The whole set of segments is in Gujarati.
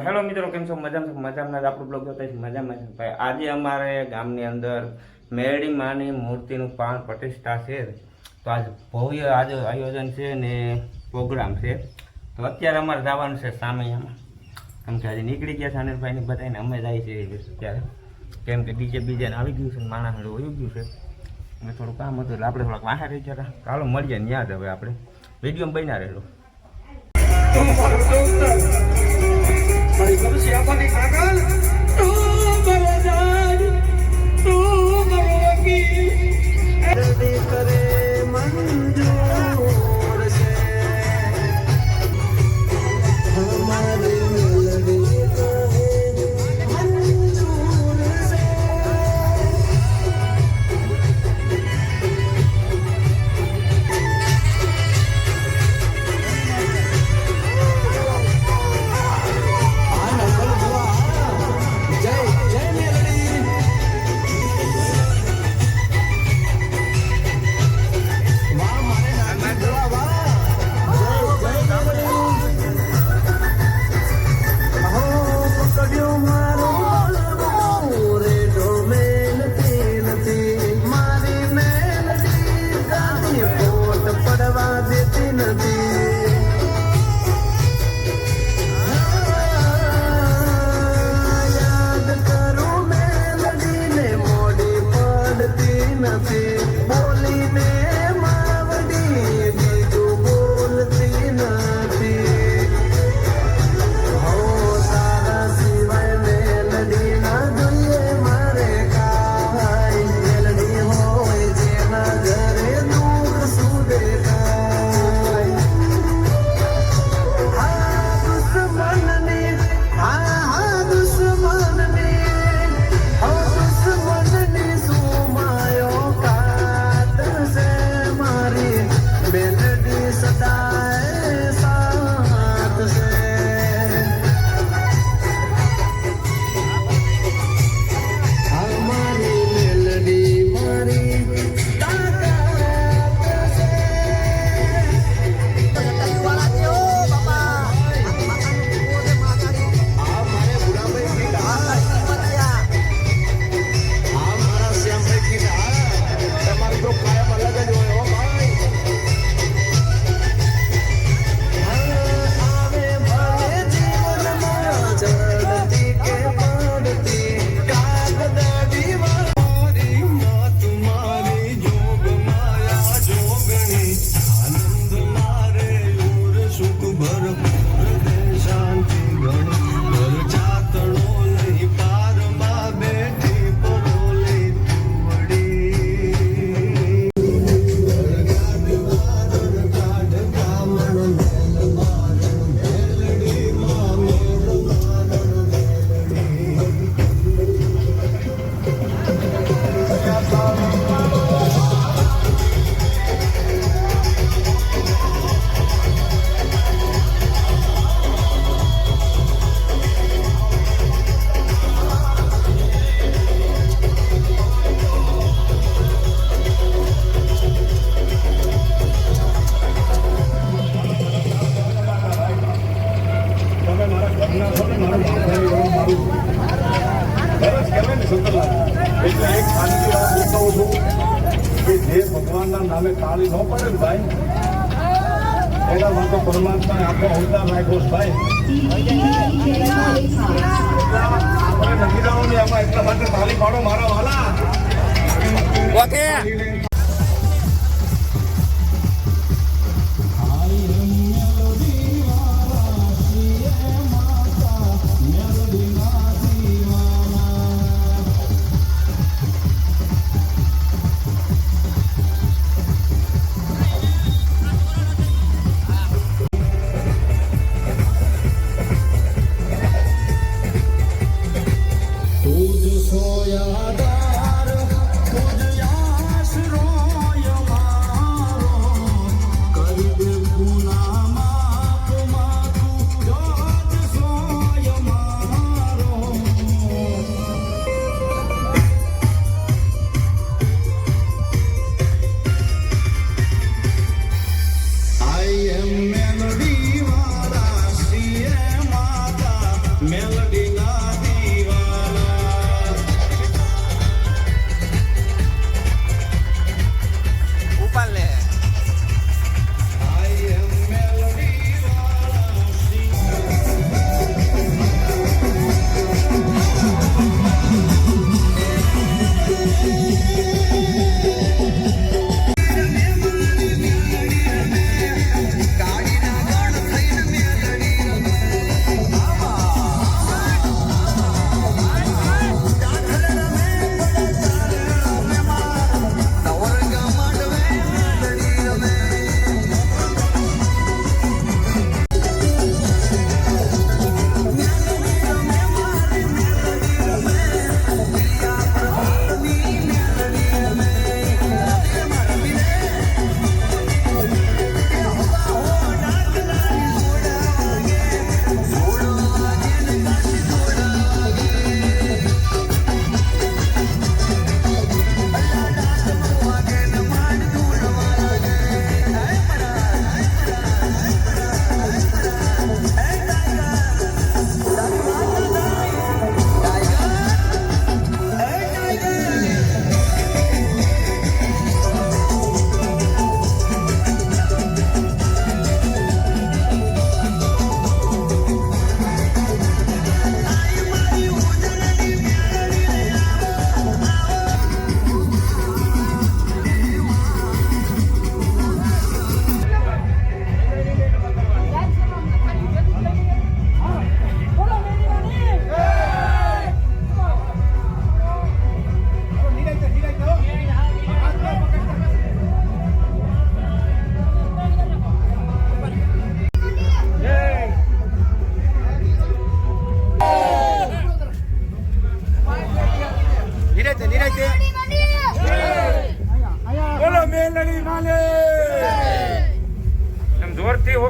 હેલો મિત્રો, કેમ છો? મજામાં જ આપણું બ્લોગ જોતા મજામાં છે ભાઈ. આજે અમારે ગામની અંદર મેરડી માની મૂર્તિનું પ્રાણ પ્રતિષ્ઠા છે. તો આજ ભવ્ય આજે આયોજન છે ને પ્રોગ્રામ છે. તો અત્યારે અમારે જવાનું છે સામૈયામાં, કેમ કે આજે નીકળી ગયા છે અનિલભાઈને બધાને. અમે જાય છે અત્યારે, કેમ કે ડીજે બીજેને આવી ગયું છે, માણસ વયું ગયું છે. અમે થોડું કામ હતું એટલે આપણે થોડાક વાહા રહી ગયા. ચાલો મળીએ ત્યાં જ. હવે આપણે વિડીયો બન્યા રહેલો. Mari kamu siapa nih kakak? Bawajan, Barawaki. Jadi kare manjur se, hamare melodi kahe manjur se. ભગવાનના નામે તાળી ન પડે ને ભાઈ, એના માટે પરમાત્માએ આખો અવતાર રાખ્યો છે ભાઈ. આપણે નથી જવાનું એમાં, એટલા માટે તાળી પાડો મારા વાલા. Soyadar, tuj yash ro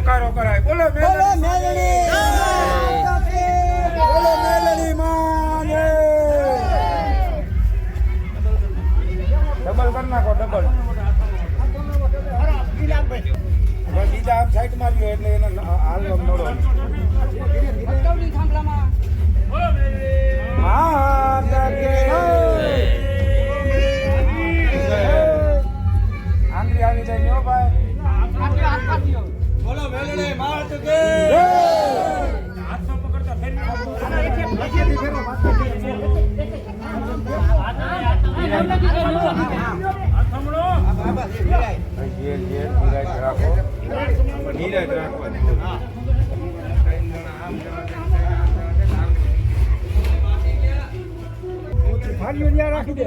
પોકારો કરાય. બોલો મેલડી બોલો મેલડી માને. ડબલ કરી નાખો ડબલ. બીજા આમ સાઈડ માં લ્યો એટલે એને હાલવા નડો. માતા કે આંગળી આવી જાય નો ભાઈ. બોલો મેલડી માત કે રાખી દે.